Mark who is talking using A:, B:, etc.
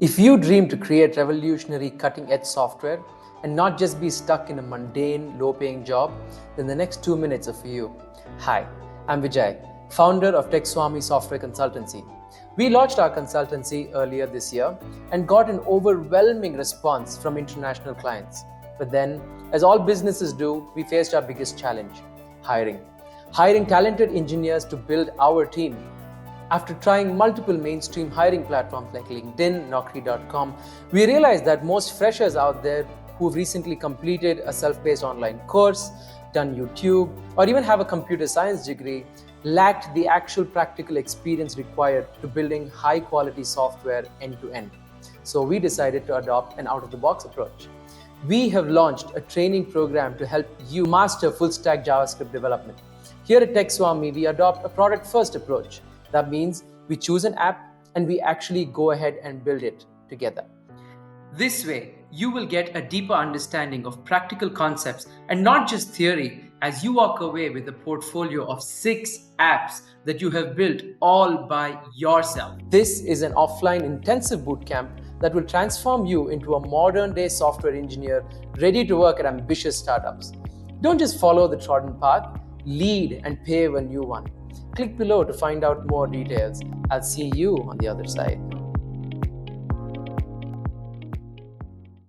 A: If you dream to create revolutionary cutting-edge software and not just be stuck in a mundane, low-paying job, then the next 2 minutes are for you. Hi, I'm Vijay, founder of Tech Swamy software consultancy. We launched our consultancy earlier this year and got an overwhelming response from international clients. But then, as all businesses do, we faced our biggest challenge, hiring. Hiring talented engineers to build our team. After trying multiple mainstream hiring platforms like LinkedIn, Naukri.com, we realized that most freshers out there who've recently completed a self-paced online course, done YouTube, or even have a computer science degree, lacked the actual practical experience required to building high-quality software end-to-end. So we decided to adopt an out-of-the-box approach. We have launched a training program to help you master full-stack JavaScript development. Here at Tech Swamy, we adopt a product-first approach. That means we choose an app and we actually go ahead and build it together. This way, you will get a deeper understanding of practical concepts and not just theory as you walk away with a portfolio of 6 apps that you have built all by yourself. This is an offline intensive bootcamp that will transform you into a modern-day software engineer ready to work at ambitious startups. Don't just follow the trodden path, lead and pave a new one. Click below to find out more details. I'll see you on the other side.